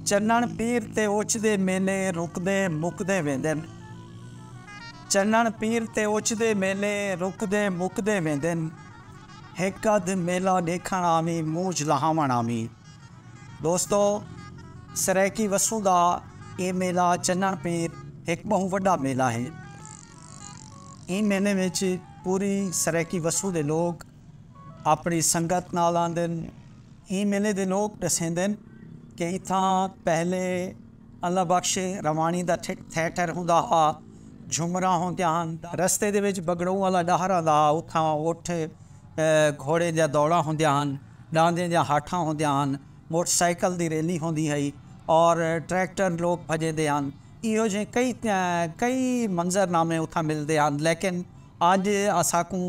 चन्नण पीर ते ओचदे मेले रुकदे मुकदे वेंदे न। चन्नण पीर ते ओचदे मेले रुकदे मुकदे वेंदे न। हिक अध मेला देखण आवी मूंझ लहावण आवी। दोस्तों, सरैकी वसू दा ये मेला चन्नण पीर एक बहुत वड्डा मेला है। इस मेले में पूरी सरैकी वसू दे लोग अपनी संगत नाल आंदे न। इस मेले दे लोग दसेंदे न कि इत्थां पहले अल्लाह बख्श रवानी दा थिएटर हुंदा हा, झुमरा होंदियां हन, रस्ते दे विच बगड़ों वाला डहर आंदा, उत्थां उठ घोड़े दी दौड़ां होंदियां हन, डांदे दी हाठां होंदियां हन, मोटरसाइकिल दी रैली होंदी है और ट्रैक्टर लोग भजदे हन। इहो जे कई मंजरनामे उत्थां मिलदे हन, लेकिन अज असाकू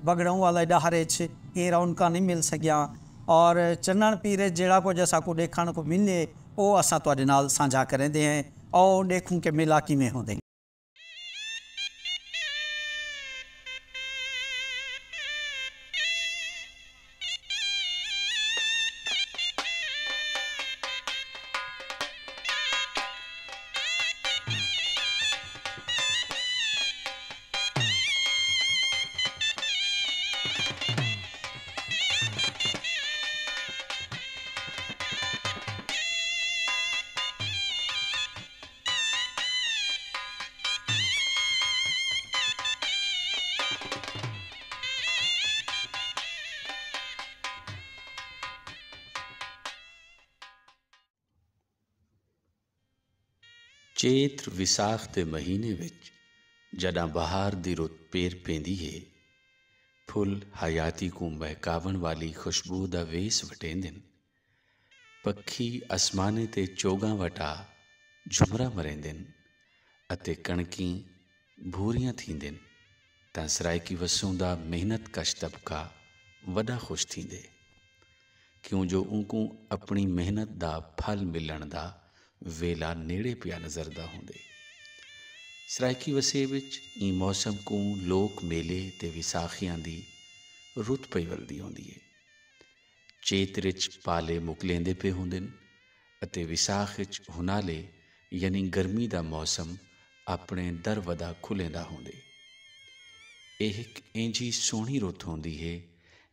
बगड़ों वाले डहरे च ये रौनकां नहीं मिल सकियां और चन्नण पीर जिहड़ा कुछ असाकू देखण को मिले वो असां तुहाडे नाल साझा करेंदे हैं और देखूं कि मेला किवें होंदे। चेत्र विसाख के महीने विच जॾां बहार दी रुत पेर पेंदी है, फुल हयाती को महकावण वाली खुशबू दा वेस वटेंदे न। पखी आसमाने ते चोगां वटा झुमरा मरेंदे न अते कणकी भूरियां थींदे न, तां सराइकी वसूं दा मेहनत कश तबका वॾा खुश थींदे, क्यों जो उनको अपनी मेहनत दा फल मिलण दा वेला नेड़े पिया नज़रदा होंदे। सराइकी वसे विच ई मौसम को लोक मेले ते विसाखियां दी रुत पई वलदी होंदी है। चेत विच पाले मुकलेंदे पे होंदे न अते विसाख विच हुनाले यानी गर्मी दा मौसम अपने दरवदा खुलेंदा होंदे। यह एक इंजी सोहनी रुत होंदी है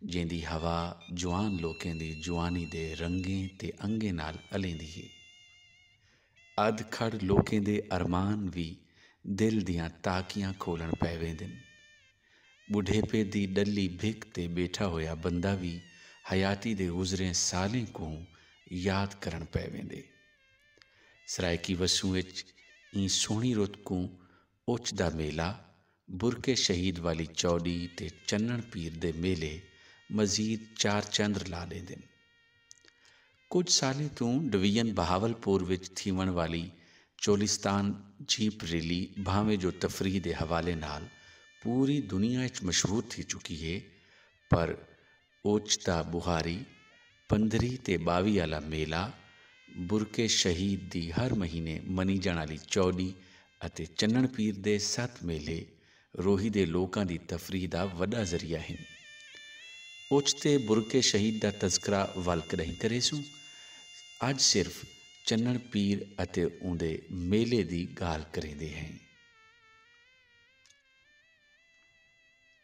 जिंदी हवा जवान लोकें दी जवानी दे रंगें ते अंगें नाल अलेंदी है। अधखड़ लोकें दे अरमान भी दिल दियां ताकियां खोलन पै वेंदे न। बुढ़ेपे दी डली भिक ते बैठा होया बंदा भी हयाती दे गुजरे सालें को याद करन पै वेंदे। सराइकी वसू विच ई सोहनी रुत को ओचदा मेला, बुरके शहीद वाली चौड़ी ते चन्नण पीर दे मेले मजीद चार चंद्र ला लेंदे न। कुछ सालें तो डिवीजन बहावलपुर विच थीवण वाली चोलिस्तान जीप रैली भावें जो तफरीह के हवाले नाल पूरी दुनिया विच मशहूर थी चुकी है, पर ओचता बुहारी 15 ते 22 वाला मेला, बुरके शहीद दी हर महीने मनी जाण वाली चौड़ी अते चन्नण पीर दे 7 मेले रोही दे लोकां दी तफरीह दा वड्डा जरिया हैं। ओचते बुरके शहीद दा तज़करा वल कदहीं करेसूं, अज सिर्फ चन्नण पीर अते उंदे मेले दी गाल करेंदे हैं।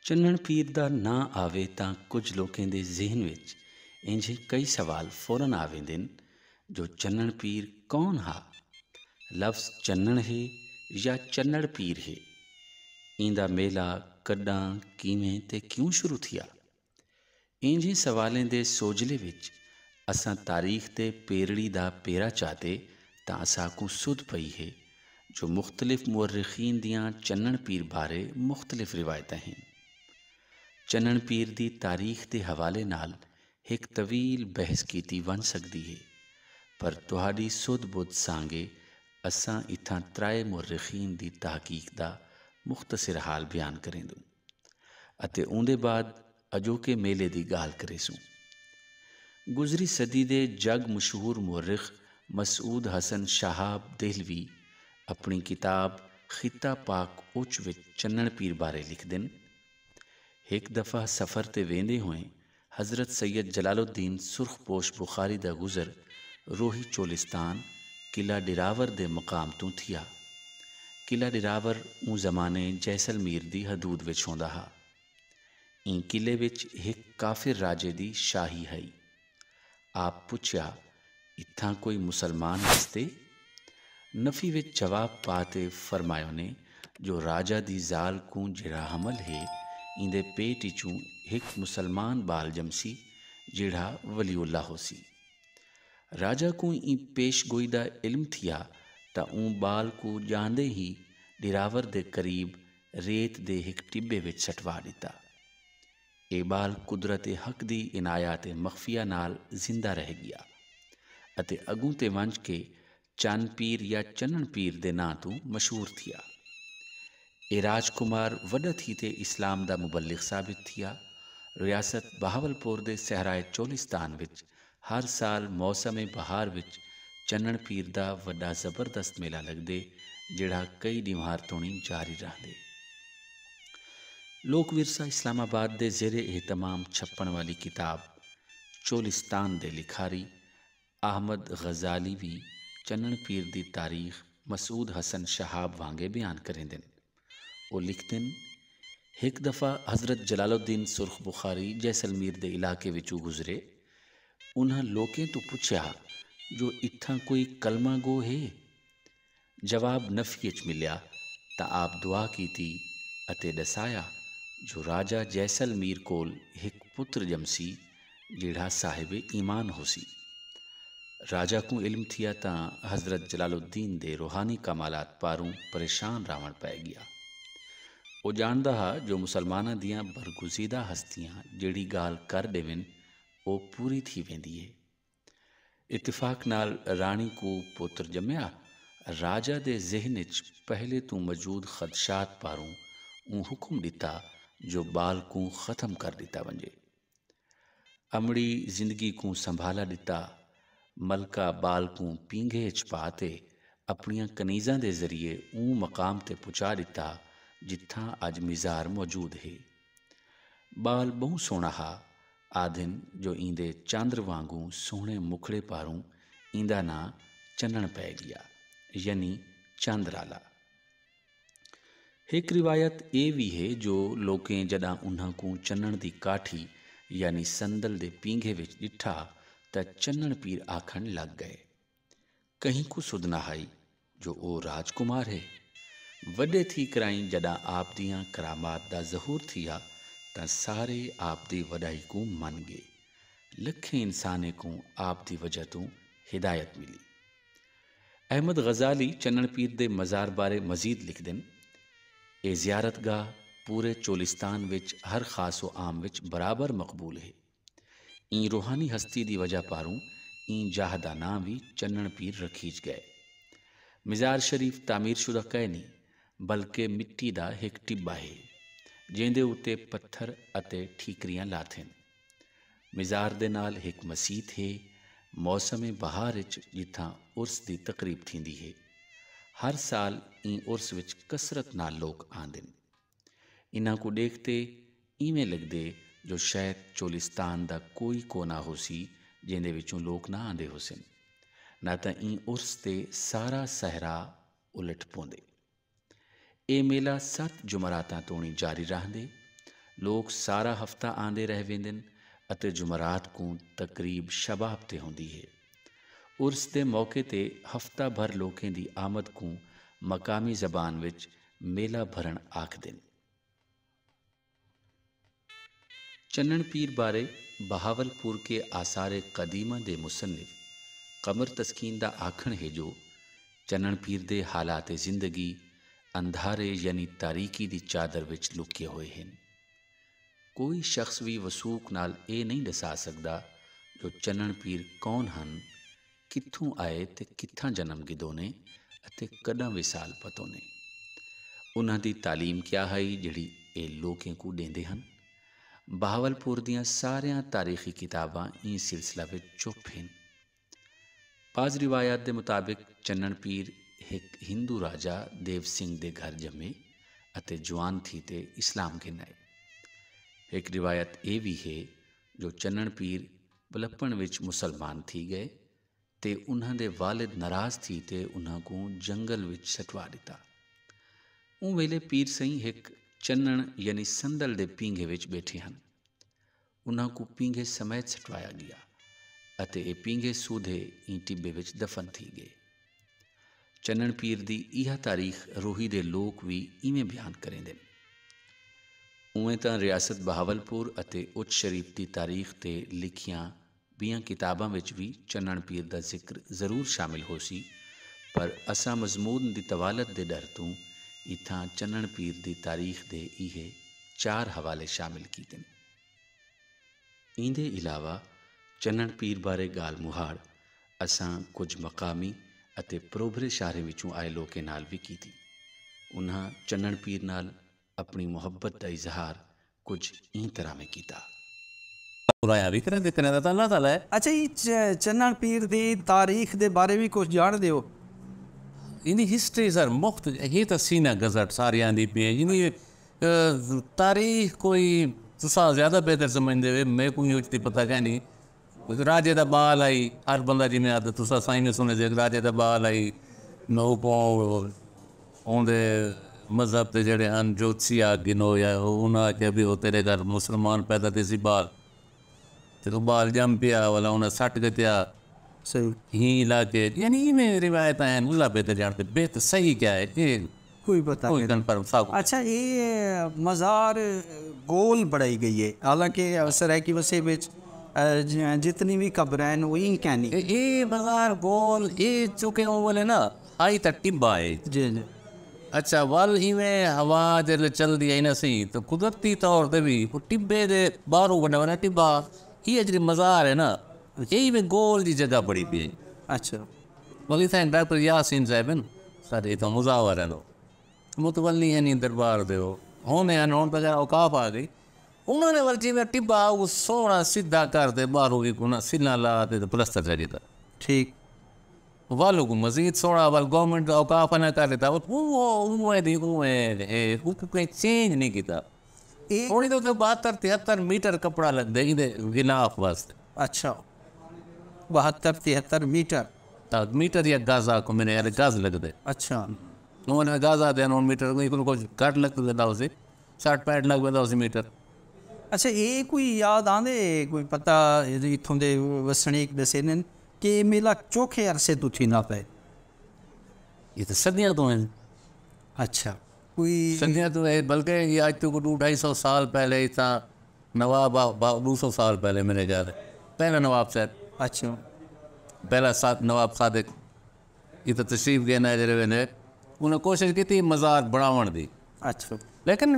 चन्नण पीर दा ना आवे तां कुछ लोकें दे जहन विच इंजे कई सवाल फौरन आ वेंदे न, जो चन्नण पीर कौन हा? लफ्ज़ चन्नण है या चन्नड़ पीर है? इंदा मेला कड्डां किवें ते क्यों शुरू थिया? इंजे सवालें दे सोजले विच असां तारीख ते पेरड़ी दा पेरा चाहते तां असाकू सुध पई है जो मुख्तलिफ मुअर्रिखीन दियां चन्नण पीर बारे मुख्तलिफ रिवायतां हैं। चन्नण पीर दी तारीख दे हवाले नाल एक तवील बहस कीती वन सकदी है, पर तुहाडी सुध बुध सांगे असां इत्थां 3 मुअर्रिखीन दी तहकीक दा मुख्तसर हाल बयान करेंदूं अते उंदे बाद अजोके मेले दी गाल करेसूं। गुजरी सदी दे जग मशहूर मुअर्रिख मसूद हसन शाहाब देहलवी अपनी किताब खिता पाक उच विच चन्नण पीर बारे लिखदे न। एक दफ़ा सफ़र ते वेंदे होए हज़रत सैयद जलालुद्दीन सुरखपोश बुखारी दा गुज़र रोही चोलिस्तान किला डिरावर दे मुकाम तो थिया। किला डिरावर ऊं ज़माने जैसलमेर दी हदूद विच होंदा हा। ई किले विच एक काफिर राजे दी शाही हई। आप पुछया, इत्थां कोई मुसलमान हसते? नफी विच जवाब पाते फरमायो ने जो राजा दी जाल को जिहड़ा हमल है इंदे पेट चूं एक मुसलमान बाल जमसी जिहड़ा वलीउल्ला होसी। राजा को ई पेशगोई दा इल्म थिया तां ऊं बाल को जांदे ही डिरावर दे करीब रेत दे एक टिब्बे विच सटवा दिता। ए बाल कुदरत हक दी इनायत मखफिया नाल जिंदा रह गया अते अगूं ते वंज के चन पीर या चनन पीर दे नां तो मशहूर थिया। ए राजकुमार वॾा थी ते इस्लाम दा मुबल्लिग साबित थिया। रियासत बहावलपुर दे सहराए चोलिस्तान विच हर साल मौसम बहार विच चनन पीर दा वॾा ज़बरदस्त मेला लगदे जिहड़ा कई ॾींहार तोणी जारी रहंदे। लोक विरसा इस्लामाबाद दे ज़ेरे एहतमाम छपण वाली किताब चोलिस्तान दे लिखारी अहमद गज़ाली भी चनन पीर दी तारीख मसूद हसन शहाब वांगे बयान करेंदन। वो लिखदन, एक दफ़ा हज़रत जलालुद्दीन सुर्ख बुखारी जैसलमेर दे इलाके विचों गुजरे। उन्हां लोकें तो पुछया जो इत्थां कोई कलमा गो है? जवाब नफी च मिलिया तां आप दुआ कीती अते दसाया जो राजा जैसलमेर कोल एक पुत्र जमसी जिहड़ा साहिब ईमान होसी। राजा को इल्म थिया तां हज़रत जलालुद्दीन दे रूहानी कमालात पारूं परेशान रावण पै गया। वो जानदा हा जो मुसलमाना दियां बरगुजीदा हस्तियां जिहड़ी गाल कर देवन वो पूरी थी वेंदी है। इत्तिफाक नाल रानी को पुत्र जमया। राजा दे ज़हन च पहले तो मौजूद खदशात पारूं ऊं हुक्म दिता जो बाल को ख़त्म कर दिता वंजे। अमड़ी जिंदगी को संभाला दिता। मलका बाल को पींघे च पाते अपनियां कनीज़ां दे जरिए ऊं मकाम ते पुचा दिता जित्थां अज मिज़ार मौजूद है। बाल बहु सोहना हा। आदिन जो इंदे चांद्र वांगू सोहने मुखड़े पारूं इंदा ना चनन पै गया यानी चांद्राला। एक रिवायत ये भी है जो लोकें जदा उन्हां को चनन दी काठी यानी संदल दे पींघे विच डिठा त चनन पीर आखन लग गए। कहीं को सुध न आई जो ओ राजकुमार है। वड्डे थी कराई जदा आप दियां करामात दा ज़हूर थिया तां सारे आप दी वडाई को मन गए। लखें इंसाने को आप दी वजह तो हिदायत मिली। अहमद गज़ाली चनन पीर दे मज़ार बारे मजीद लिखदन, ए ज़ियारतगाह पूरे चोलिस्तान विच हर खास व आम विच बराबर मकबूल है। ई रूहानी हस्ती दी वजह पारूं ई जाह दा नाम भी चनन पीर रखीज गए। मिज़ार शरीफ तामीर शुदा कै नहीं बल्कि मिट्टी दा एक टिब्बा है जिंदे उत्ते पत्थर अते ठीकरियां लाथेन। मिज़ार दे नाल एक मसीत है। मौसम बहार विच जिथां उर्स दी तकरीब थींदी है। हर साल ई उर्स विच कसरत नाल लोग आंदन। इन्हां को देखते इवें लगदे जो शायद चोलिस्तान दा कोई कोना होसी जिंदे विचों लोग ना आंदे होसन। ना तां ई उर्स ते सारा सहरा उलट पौंदे। ए मेला 7 जुमरातां तोणी जारी रहंदे। लोग सारा हफ्ता आंदे रह वेंदन अते जुमरात को तकरीब शबाब ते होंदी है। उर्स दे मौके ते हफ्ता भर लोकें दी आमद को मकामी ज़बान विच मेला भरण आखदन। चनन पीर बारे बहावलपुर के आसारे कदीमा दे मुसन्निफ कमर तस्कीन दा आखण है जो चनन पीर दे हालात जिंदगी अंधारे यानी तारीकी दी चादर विच लुके हुए हैं। कोई शख्स भी वसूख नाल ये नहीं दसा सकदा जो चनन पीर कौन हन, कित्थों आए ते कित्थां जन्म गिदोने अते कदां विसाल पतोने। उन्हां दी तालीम क्या है जिहड़ी ये लोकें को देंदे हन। बहावलपुर दियां सारियां तारीखी किताबां ई सिलसिला विच चुप हैं। बाज़ रिवायात के मुताबिक चनन पीर एक हिंदू राजा देव सिंह दे घर जमे अते जवान थी ते इस्लाम के नए। एक रिवायत ये भी है जो चनन पीर बलपण विच मुसलमान थी गए ਤੇ ਉਹਨਾਂ ਦੇ ਵਾਲਿਦ ਨਾਰਾਜ਼ ਥੀ ਤੇ ਉਹਨਾਂ को ਜੰਗਲ ਵਿੱਚ ਸਟਵਾ ਦਿੱਤਾ। ਉਹ ਵੇਲੇ ਪੀਰ ਸਈਂ ਇੱਕ ਚੰਨਣ ਯਾਨੀ ਸੰਦਲ ਦੇ ਪੀਂਘੇ ਵਿੱਚ ਬੈਠੇ ਹਨ। ਉਹਨਾਂ को ਪੀਂਘੇ ਸਮੇਤ ਸਟਵਾਇਆ ਗਿਆ ਅਤੇ ਇਹ ਪੀਂਘੇ ਸੂਧੇ ਈ ਟਿੱਬੇ ਵਿੱਚ ਦਫਨ ਥੀ ਗਏ। ਚੰਨਣ ਪੀਰ ਦੀ ਇਹ ਤਾਰੀਖ ਰੋਹੀ ਦੇ ਲੋਕ ਵੀ ਇਵੇਂ ਬਿਆਨ ਕਰੇਂਦੇ ਨੇ। ਉਵੇਂ ਤਾਂ ਰਿਆਸਤ ਬਹਾਵਲਪੁਰ ਅਤੇ ਉੱਚ ਸ਼ਰੀਫ ਦੀ ਤਾਰੀਖ 'ਤੇ ਲਿਖੀਆਂ ਵੀਆਂ ਕਿਤਾਬਾਂ ਵਿੱਚ ਵੀ ਚੰਨਣ ਪੀਰ ਦਾ ਜ਼ਿਕਰ ਜ਼ਰੂਰ ਸ਼ਾਮਿਲ ਹੋ ਸੀ, ਪਰ ਅਸਾਂ ਮਜ਼ਮੂਨ ਦੀ ਤਵਾਲਤ ਦੇ ਡਰ ਤੋਂ ਇੱਥਾਂ ਚੰਨਣ ਪੀਰ ਦੀ ਤਾਰੀਖ ਦੇ ਇਹ 4 ਹਵਾਲੇ ਸ਼ਾਮਿਲ ਕੀਤੇ ਨੇ। ਇਹਦੇ ਇਲਾਵਾ ਚੰਨਣ ਪੀਰ ਬਾਰੇ ਗਾਲ ਮੁਹਾੜ ਅਸਾਂ ਕੁਝ ਮਕਾਮੀ ਅਤੇ ਪਰੋਭਰੇ ਸ਼ਾਹਰੇ ਵਿੱਚੋਂ ਆਏ ਲੋਕਾਂ ਨਾਲ ਵੀ ਕੀਤੀ। ਉਹਨਾਂ ਚੰਨਣ ਪੀਰ ਨਾਲ ਆਪਣੀ ਮੁਹੱਬਤ ਦਾ ਇਜ਼ਹਾਰ ਕੁਝ ਇਸ ਤਰ੍ਹਾਂ ਮੈਂ ਕੀਤਾ। ਅੱਛਾ ਜੀ, ਚੰਨਣ ਪੀਰ ਦੀ ਤਾਰੀਖ ਦੇ ਬਾਰੇ ਵੀ ਕੁਝ ਜਾਣਦੇ ਹੋ? ਇਹਦੀ ਹਿਸਟਰੀ ਸਰ ਮੁਖਤ ਇਹ ਤਾਂ ਸੀ ਨਾ ਗਜ਼ਟ ਸਾਰਿਆਂ ਦੀ ਪਈ ਇਹਦੀ ਤਾਰੀਖ ਕੋਈ ਤੁਸੀਂ ਜ਼ਿਆਦਾ ਬਿਹਤਰ ਸਮਝਦੇ ਹੋ। ਮੈਂ ਕੋਈ ਉੱਚੀ ਪਤਾ ਕਹਿ ਨਹੀਂ। राजे का बाल आई हर बंदा जिन्हें आदत तुसा साईं ने सुने जे राजे का बाल आई नौ पाओ आंदे मजहब के जोड़े हैं जोतसी आ गिनो या उन्हें आख्या भी वो तेरे घर मुसलमान पैदा थे सी बाल तो बाल जम पिया वाला उन्हें सट के त्या सही ही इलाके यानी इवें रिवायत हैं मुला बेहतर जानते बेहतर सही क्या है ये कोई पता नहीं। अच्छा, ये मज़ार गोल बढ़ाई गई है, हालांकि अवसर है कि वैसे बिच जितनी भी कब्रें हैं वही कहनी ये मज़ार गोल ये चुके हो बोले ना आई तक टिब्बा है जी जी। अच्छा वल इवें हवा जल्द चल दी आई ना सही तो कुदरती तौर पर भी वो टिब्बे दे बाहरों बना बना टिब्बा ये जी मज़ार है ना यही में गोल की जगह बड़ी पी। अच्छा वही था डॉक्टर यासीन साहब सारे तो मुजावर है लो मुतवली है नहीं दरबार दे होने होने तो जरा औकाफ आ गई उन्होंने वाल जिमें टिब्बा वो सोना सीधा कर दे बाहरों की गुना सिला ला दे तो प्लस्तर चाहिए था ठीक वालों को मजीद सोना वाल गवर्नमेंट औकाफ ना कर देता वो कोई चेंज नहीं किया थोड़ी तो 72-73 मीटर कपड़ा लग दे गिलाफ वास्ते। अच्छा 72-73 मीटर या गज को मैंने यार गज लग दे। अच्छा उन्होंने गज आते हैं मीटर कुछ घट लग देता उसे 60-65 लग देता उसे मीटर। अच्छा ये कोई याद आंदे कोई पता इत्थों दे वसनीक दसे ने कि मेला चोखे अरसे तो थी ना पे ये तो सदियाँ तो हैं। अच्छा कोई सदियाँ तो है बल्कि ये आज तो 200-250 साल पहले इतना नवाब 200 साल पहले मेरे याद है पहला नवाब साहब। अच्छा पहला नवाब सादिक ये तो तशरीफ गए ना जरे ने उन्हें कोशिश की थी मज़ार बनावन दी। अच्छा लेकिन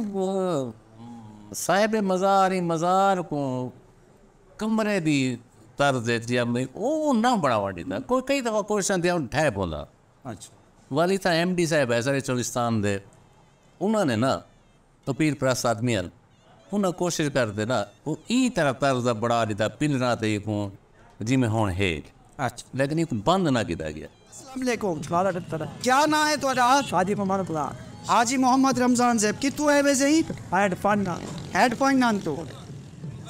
साहिब मज़ार को कमरे की तर्ज वो ना बढ़ावा दिता कोई कई दफ़ा कोशिश दिया ठहप होता। अच्छा वाली था MD साहब है सारे चोलिस्तान दे उन्होंने ना तो पीर प्रस आदमी उन्हें कोशिश करते ना वो ई तरह तर्ज बढ़ा दिता पिलरा ते को जिमें हुण है। अच्छा लेकिन ये बंद ना किया गया। अस्सलाम वालेकुम क्या ना है तो हाजी मोहम्मद हाजी मोहम्मद रमज़ान साहब कितु है वैसे ही हेड पॉइंट नान तो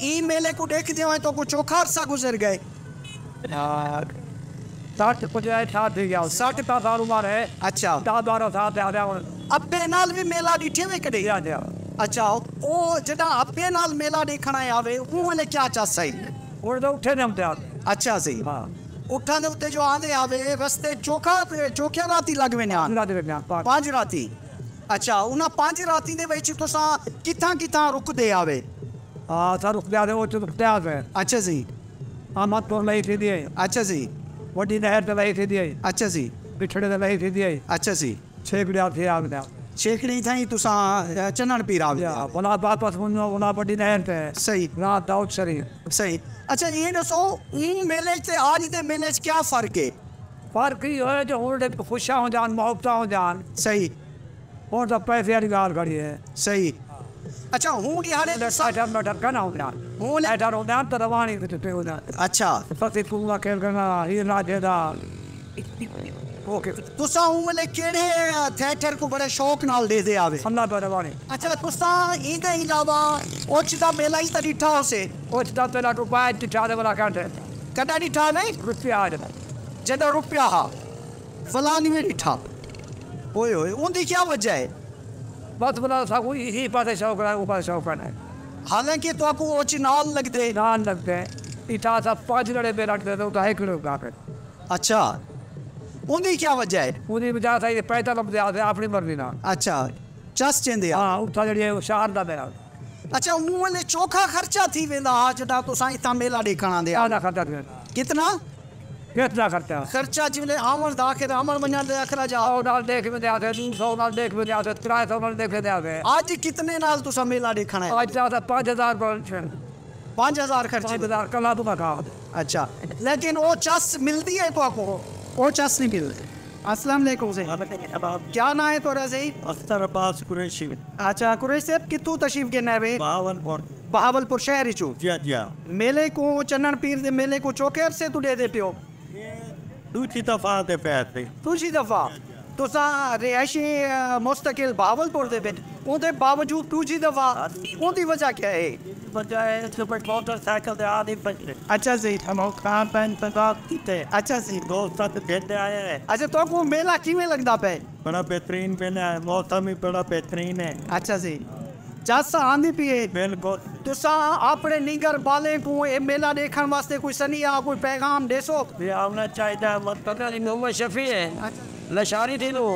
ई मेले को देख दिया तो कुछ चोखा अरसा गुजर गए 60 का साल उम्र है। अच्छा 10-12 साल अब्बे नाल भी मेला डिठे में कदे अच्छा ओ जदा अब्बे नाल मेला देखना आवे उन्हें क्या चाह सही और तो उठे ने अच्छा सही हां उठा दे उत्ते जो आंदे आवे रस्ते चोखा राती लगवे ने 5 राती। अच्छा उन्हें 5 राती दे विच तुसा किथा रुकदे आवे? हां सा रुकदे आवे ओ रुकदे आवे। अच्छा जी आमद तो लई थी दी। अच्छा जी वड्डी नहर ते लई थी दी। अच्छा जी बिछड़े ते लई थी दी। अच्छा जी छेकड़िया थे आवे छेकड़ी थाई तुसा चन्नण पीर आवे बोला बात पास उन्हें वड्डी नहर ते सही रात दाऊद शरीफ सही। अच्छा ये दसो इन मेले से आज दे मेले च क्या फर्क है? फर्क ये है जो हुण खुशा हो जान मुहब्बत हो जान सही और तो पैसे वाली गाल खड़ी है सही। अच्छा हूँ की हाले डर ना हो हूँ लेटर हो जान तो रवानी हो जान। अच्छा पति पूरा खेल करना ये राजे दा ओके तुसा हूँ वाले केड़े थिएटर को बड़े शौक नाल दे आवे अल्लाह पर रवानी। अच्छा तुसा इनके अलावा ओचदा मेला ही तरीठा हो से ओचदा तेरा रुपया टिठा दे वाला कांटे कदा टिठा नहीं रुपया आ जाता जदा रुपया हा फलानी में डिठा ओए ओए उनकी क्या वजह है? बस बोला साकू इसी पासे शौक है ऊपर शौक है हालांकि तो आपको वो चिनाल लगते नान लगते हैं इटा सा 5 लड़े पे रखते तो है किलो का पे अच्छा उनकी क्या वजह है? पूरी वजह से पैसा लबदे आते अपनी मर्जी ना अच्छा चस चेंदे हाँ उठा जड़ी शहर दा मेरा अच्छा उन्होंने चोखा खर्चा थी वेंदा हा जदा तो साईं ता मेला देखण दे आधा खर्चा कितना खर्चा खर्चा जिवले आमर दाखिर आमर मन्या दे अखरा जा 100 नाल देख में आते 200 नाल देख में आते 300 नाल देख में आते आज कितने नाल तुसा मेला देखण है? आज जाता 5000 पर 5000 खर्च 5000 कला तो का अच्छा लेकिन वो चस मिलती है तो आपको? वो चस नहीं मिलती। अस्सलाम वालेकुम से क्या ना है तोरा से? अख्तर अब्बास कुरैशी। अच्छा कुरैशी साहब कितु तशरीफ के नवे? बहावलपुर शहर चो जी मेले को चन्नन पीर दे मेले को चौकेर से तू दे पियो दूसरी दफा दे पैसे दूसरी दफा तुसा रिहायशी मुस्तकिल बहावलपुर दे बिन उनके बावजूद दूसरी दफा उनकी वजह क्या है? वजह है सुपर मोटरसाइकिल दे आदि बचले। अच्छा जी हम खां पैन तगात कीते। अच्छा जी दोस्त साथ भेजते आए हैं। अच्छा तो को मेला किवें लगदा पे? बड़ा बेहतरीन मेला है, मौसम भी बड़ा बेहतरीन है। अच्छा जी जस आंदी पिए बिल्कुल तुसा अपने निगर बाले को ये मेला देखने वास्ते कोई सनिया कोई पैगाम देसो? ये आना चाहिए मतलब मोहम्मद शफी है लशारी थी लो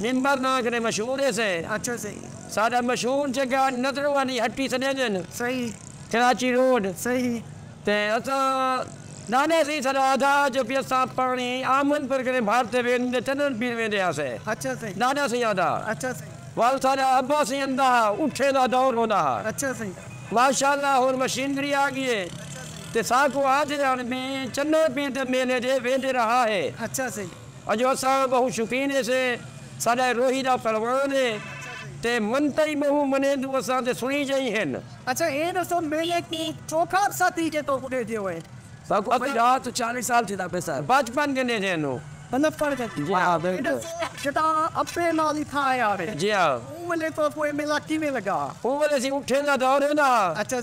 निम्बर ना करे मशहूर है से अच्छा जी सारा मशहूर जगह नजरवानी हट्टी से ने सही कराची रोड सही ते असा नाने से सारा आधा जो पियसा पानी आमन पर करे भारत में चंदन पीर में दे से अच्छा सही नाना से आधा अच्छा सही वाल सारा अब्बा से अंदा उठे ना दौर होना अच्छा सही माशाल्लाह और मशीनरी आ गई है ते साको आज में चंदन पीर ते मेले दे वेंदे रहा है अच्छा सही अजो असा बहुत शौकीन है से साडा रोहिदा परवान है ते मनतई महू मने दु असा ते सुनी जाई हैं। अच्छा ये दसो मेले की चोखा साथी के तो उठे दियो है साको अब रात 40 साल थी दा पैसा बचपन के ने नो मतलब फर्क है जी हां बिल्कुल जटा अपने नाल था यार जी हां मेले तो कोई मेला किवें लगा? वो वाले सी उठे ना दौर है ना अच्छा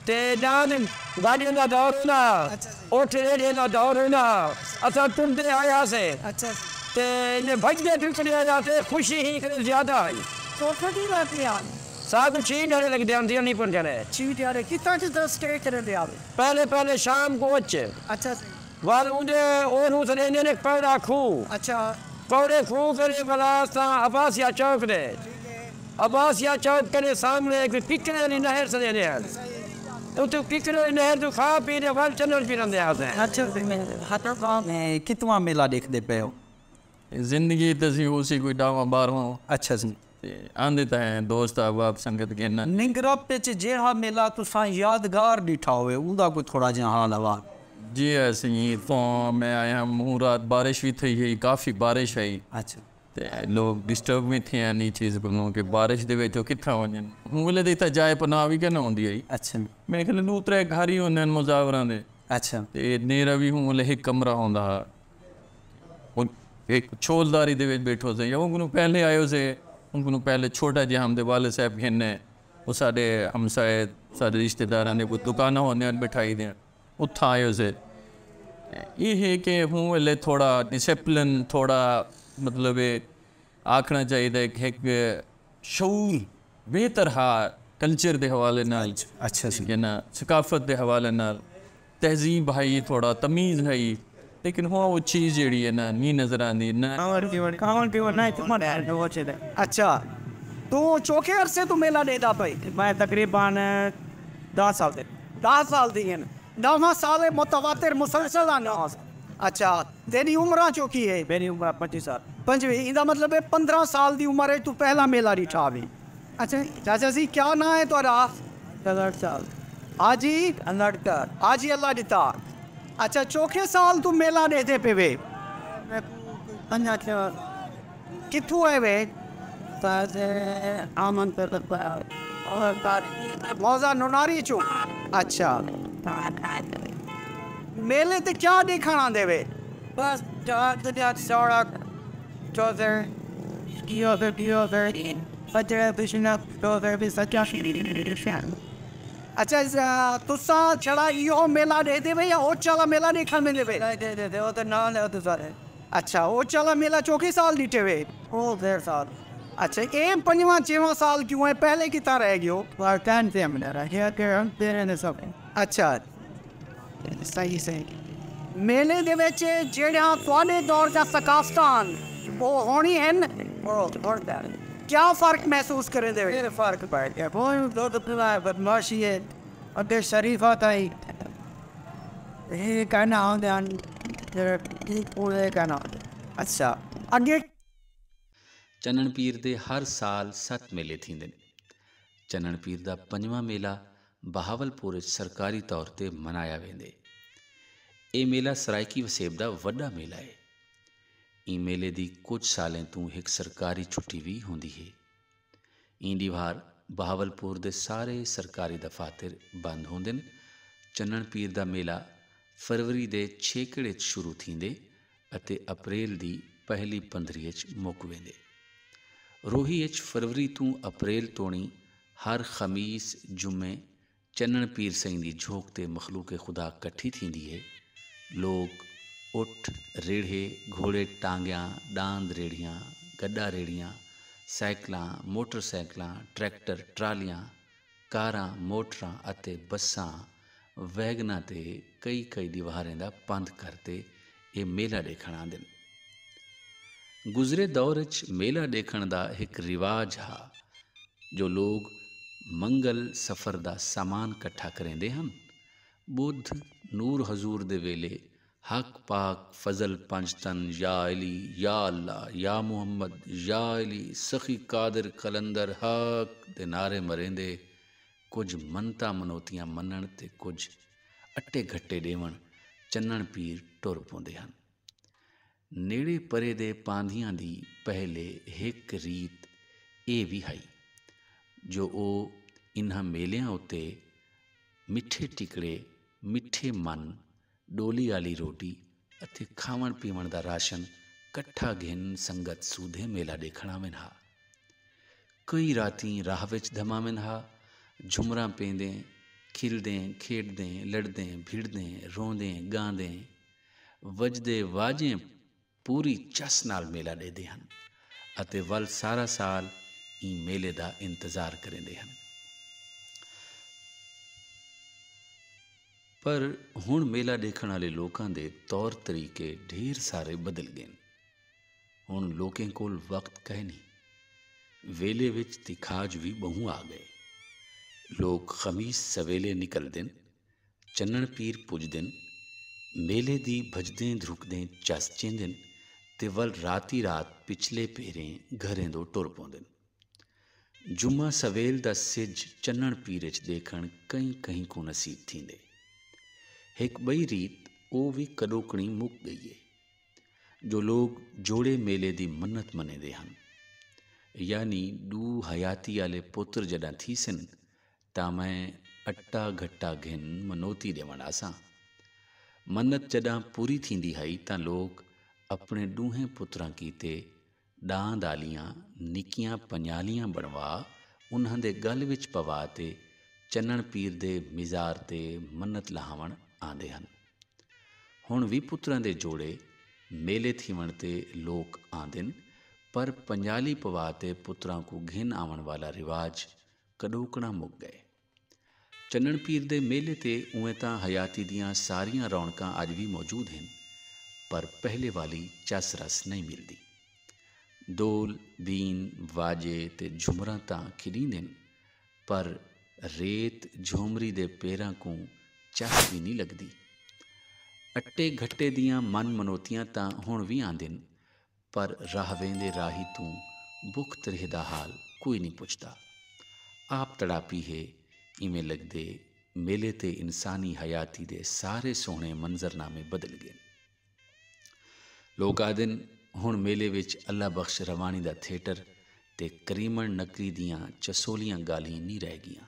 ते डान गाड़ी ना दौर है ना उठे रे ना दौर है ना असा तुम दे आया से अच्छा ते ने भजने ठिकने आया से खुशी ही करे ज्यादा है तो फटी बात यार साग चीज डरे लग दे अंतिया नहीं पहुंच रहे चीज यार कितना कितना स्टे करे दे आप पहले शाम को अच्छे अच्छा वाल उन्हें और उस ने पैदा खू अच्छा पौड़े खू करे वाला सा अब्बासिया चौक दे अब्बासिया चौक के सामने एक पिकने वाली नहर से ने तो पिकने वाली नहर तो खा पी ने वाल चन्नन पी रंदे आते हैं। अच्छा हतर गांव में कितना मेला देखदे पे हो? जिंदगी तसी उसी कोई डावा बार हो अच्छा जी आंदे ता है दोस्त अहबाब संगत के ना निंगरा पे च जेहा मेला तुसा यादगार डिठा होवे उदा कोई थोड़ा जिहा हाल हवा? जी ऐसे ही तो मैं आया हूँ रात बारिश भी थी है काफ़ी बारिश आई अच्छा ते लोग डिस्टर्ब भी थे नी चीज़ को कि बारिश दे विच कित्था वञन मुले देता जाए पनाह भी कहना होंदी आई अच्छा मेरे ख्याल नू त्रै घर ही होंदे मुजावरां दे अच्छा ते नेरा भी हूँ एक कमरा होंदा एक छोलदारी दे विच बैठो से उनको पहले आयो से उनको पहले छोटा जिहा हमदे वाले साहब खेने वो साडे हमसाए साडे रिश्तेदारां ने कोई दुकाना होंदे बिठाई दे उत्था आयो से ये है कि हूँ वाले थोड़ा डिसिप्लिन थोड़ा मतलब आखना चाहिए एक शऊर बेहतर हा कल्चर के हवाले नाल अच्छा है ना सकाफत के हवाले नाल तहजीब है थोड़ा तमीज़ है लेकिन हुआ वो चीज़ जी है ना नहीं नज़र आती ना अच्छा तो चौके अरसे तो मेला देता पाई? मैं तकरीबन 10 साल दे 10 साल दी है 10 साल मुतवातिर मुसलसल नमाज। अच्छा तेरी उम्र चौकी है? मेरी उम्र 25 साल 25 इदा मतलब है 15 साल दी उम्र है तू पहला मेला रिठा भी। अच्छा चाचा जी क्या ना है तोरा? 8 साल आजी आजी अल्लाह दिता। अच्छा चौथे साल तू मेला देते पे वे किथू है वे? आमन पर मौजा नुनारी चो। अच्छा मेले ते क्या देखना देवे? बस सड़क चौधर अच्छा तुसा छड़ा इहो मेला ॾेदे वे या ओच वाला मेला ॾेखण वेंदे वे? दे वो तो नाल है तो सारे अच्छा ओच वाला मेला चौकी साल ॾिठे वे? ओ 1.5 साल अच्छा ये 5वां 6वां साल क्यों है, पहले कितना रह गयो? पर टाइम से हमने रहा के हम तेरे ने सब अच्छा सही सही। मेले दे विच जेड़ा तुहाडे दौर दा सकाफतान वो होनी हैं और दैट क्या फर्क महसूस करे दे? ये फर्क पड़ गया वो दो तो पिला बदमाशी है अबे शरीफा ताई ये कहना आंदे अन तेरे पूरे कहना अच्छा अगे चन्नण पीर दे हर साल 7 मेले थींदे ने। चन्नण पीर दा 5वां मेला बहावलपुर सरकारी तौर ते मनाया वेंदे। ये मेला सराइकी वसेब दा वड्डा मेला है। ई मेले दी कुछ सालें तू एक सरकारी छुट्टी भी होंदी है। ई दीवार बहावलपुर दे सारे सरकारी दफातर बंद होंदे न। चन्नण पीर दा मेला फरवरी दे 6 शुरू थींदे अते अप्रैल दी पहली 15 मुक वेंदे। रोही फरवरी तू अप्रैल तोणी हर खमीस जुम्मे चन्नण पीर सईं दी झोक ते मखलूक खुदा कट्ठी थींदी है। लोग उठ रेढ़े घोड़े टांगियां डांद रेड़ियां गड्डा रेड़ियां साइकिलां मोटरसाइकिलां ट्रैक्टर ट्रालियां कारां मोटरां अते बसां वैगनां ते कई दीवारें दा पंध करते ये मेला देखण आंदे न। गुजरे दौर च मेला देखण दा एक रिवाज हा जो लोग मंगल सफ़र दा सामान कट्ठा करेंदे हन। बुध नूर हजूर दे वेले हक पाक फजल पंजतन या अली या अल्लाह या मुहम्मद या अली सखी कादिर कलंदर हक दे नारे मरेंदे कुछ मनता मनोतियां मनण ते कुछ अट्टे घट्टे देवण चन्नण पीर टुर पौंदे हन। नेड़े परे दे पांधियां दी पहले एक रीत ये भी है जो ओ इन्हां मेलियां उत्ते मिठे टिकड़े मिठे मन डोली आली रोटी अते खावण पीवण दा राशन कट्ठा घेन संगत सूधे मेला देखण आवेन हा। कई राती राह विच धमावेन हा। झुमरां पेंदे खिलदे खेडदे लड़दे भिड़दे रोंदे गांदे वजदे वाजें पूरी चस नाल मेला देदे हन अते वल सारा साल ई मेले दा इंतजार करेंदे हन। पर हुण मेला देखण वाले लोकां दे तौर तरीके ढेर सारे बदल गए। हुण लोकें कोल वक्त कह नहीं। वेले विच तिखाज भी बहु आ गए। लोग खमीस सवेले निकलदे चन्नण पीर पुजदे मेले दी भजदें धरुकदें चस चेंदे ते वल राती रात पिछले पेरें घरें दो टुर पौंदे। जुम्मा सवेल दा सिज चन्नण पीर च देखण कहीं को नसीब थींदे। एक बई रीत ओ भी कदोकणी मुक गई है जो लोग जोड़े मेले दी मन्नत मनेदे हन। यानी दू हयाती आले पुत्र जॾां थीसन तां मैं अट्टा घट्टा घिन मनोती देवण आसां। मन्नत जॾां पूरी थींदी हई तां लोग अपने दूहें पुत्रां कीते डांद आलियां निक्कियां पंजालियां बनवा उन्हां दे गल विच पवा ते चन्नण पीर दे मिज़ार ते मन्नत लहावण आंदे हन। हुण भी पुत्रां दे जोड़े मेले थीवण ते लोक आंदे न पर पंजाली पवा ते पुत्रां को घिन आवण वाला रिवाज कदोकणा मुक गए। चन्नण पीर दे मेले ते उवें तां हयाती दियां सारियां रौनकां अज भी मौजूद हैं पर पहले वाली चस रस नहीं मिलती। डोल बीन वाजे ते झुमरां तां खिड़ींदे न पर रेत झोमरी दे पेरां को चस भी नहीं लगदी। अट्टे घट्टे दियां मन मनोतियां तां हुण भी आंदे न पर राह वेंदे राही तू भुख तरेह दा हाल कोई नहीं पुछदा। आप तड़ापी है इवें लगदे मेले ते इंसानी हयाती दे सारे सोहणे मंजरनामे बदल गए। लोग आदन हुण मेले विच अल्लाह बख्श रवानी दा थिएटर ते करीमन नकरी दियां चसोलियां गालीं नहीं रह गईयां।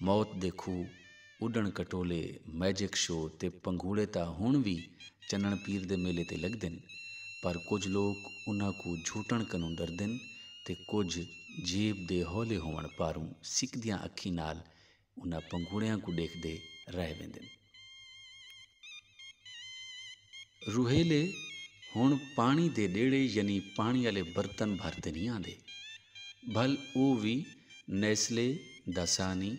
मौत दे खूह उडण कटोले मैजिक शो ते पंगूड़े तां हुण भी चन्नण पीर दे मेले ते लगदे न पर कुछ लोग उन्हां को झूठण कनों डरदे न ते कुछ जेब दे हौले होवण पारों सिकदियां अखी नाल उन्हां पंघूड़ियां को देखते रह वेंदे। रूहेले हुण पानी दे डेड़े यानी पानी वाले बर्तन भरते नहीं आते, भल वो भी नेस्ले, दसानी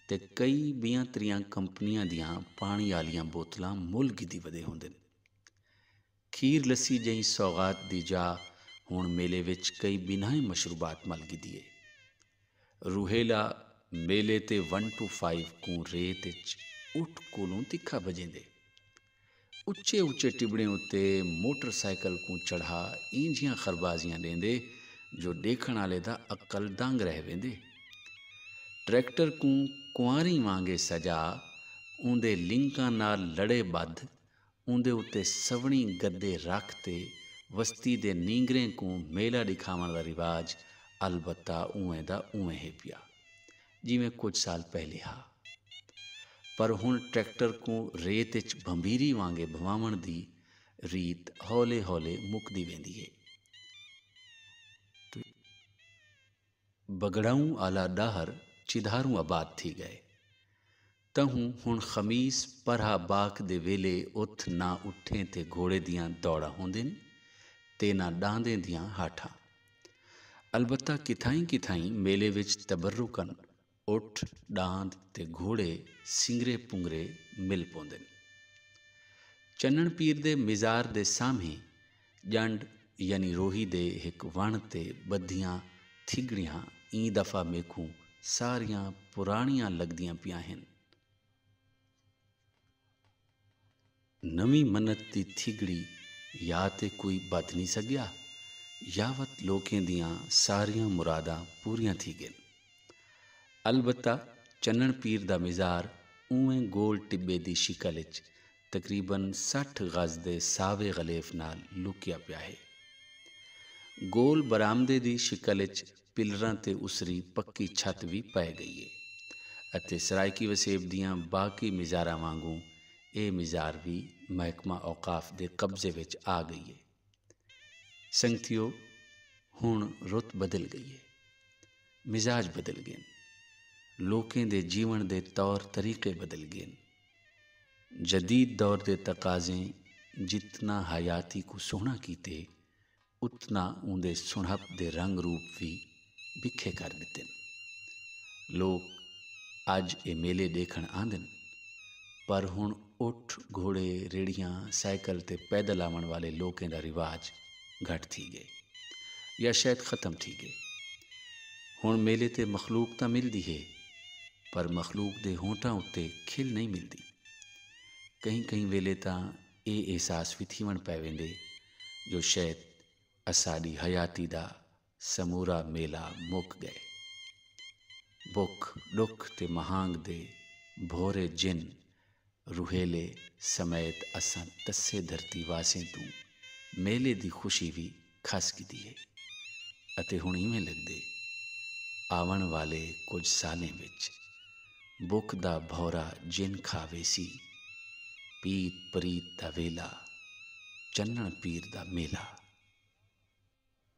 ते कई 20-30 कंपनियां दियां पानी वालियां बोतलां मुल गिदी वधे होंदे। खीर लस्सी जही सौगात दी जा हुण मेले विच कई बिनाए मशरूबात मल गिदी है। रूहेला मेले ते 1 to 5 को रेत विच उठ कोलों तिखा बजेंदे। उच्चे उच्चे टिबड़े उत्ते मोटरसाइकिल को चढ़ा इंजियां खरबाजियां लेंदे जो देखण वाले दा अक्ल दंग रह वेंदे। ट्रैक्टर को कुआरी वांगे सजा उंदे लिंकां नाल लड़े बद उंदे उत्ते सवणी गद्दे रखते वस्ती दे नींगरें को मेला दिखावन दा रिवाज अलबत्ता उवें दा उवें है पिया जिवें कुछ साल पहले हा। पर हुण ट्रैक्टर को रेत विच भंबीरी वांगे भवावण दी रीत हौले हौले मुकदी वेंदी है। बगड़ाऊं आला डाहर चिधारूं आबाद थी गए। तहूं हुण खमीस परहा बाख दे वेले उथ ना उठें ते घोड़े दियां दौड़ा होंदिन ते ना डांदे दियां हाठां। अलबत्ता किथाई किथाई मेले विच तबर्रुकन उठ डांद ते घोड़े सिंगरे पुंगरे मिल पौंदे। चन्नण पीर दे मिज़ार दे सामे जंड यानी रोही दे एक वण ते बधियां थिगड़ियां ई दफ़ा मेखूं सारियां पुरानियां लगदियां पियां हैं। नवी मन्नत दी थिगड़ी या ते कोई बद नहीं सकिया यावत लोकें दियां सारियां मुरादां पूरियां थी गईन। अलबत्ता चन्नण पीर दा मिज़ार उवें गोल टिब्बे दी शिकल विच तकरीबन 60 गज दे सावे गलेफ नाल लुकिया पिया है। गोल बरामदे दी शिकल विच पिलरां ते उसरी पक्की छत भी पै गई है अते सरायकी वसेब दियां बाकी मिज़ारां वांगू ये मिज़ार भी महकमा औकाफ दे कब्जे विच आ गई है। संगतियों हुण रुत बदल गई है, मिजाज बदल गए, लोकें दे जीवन दे तौर तरीके बदल गए। जदीद दौर दे तकाज़े जितना हयाती को सोहना कीते उतना उंदे सुनहप दे रंग रूप भी बिखे कर दिते। लोग अज ये मेले देखण आंदन पर हुण उठ घोड़े रेड़ियां साइकिल ते पैदल आवन वाले लोकें दा रिवाज घट थी गए या शायद ख़त्म थी गए। हुण मेले ते मखलूक तां मिलदी है पर मखलूक दे होंठां उत्ते खिल नहीं मिलती। कहीं कहीं वेले तां ये एहसास भी थीवण पै वेंदे जो शायद असाडी हयाती दा समूरा मेला मुक गए। बुख दुख ते महांग दे भोरे जिन रूहेले समेत असां तस्से धरती वासें तू मेले दी खुशी भी खस कीती है अते हुण इवें लगदे आवन वाले कुछ सालें विच बुख दा भौरा जिन खावे सी पीत परीत दा वेला चन्नण पीर दा मेला।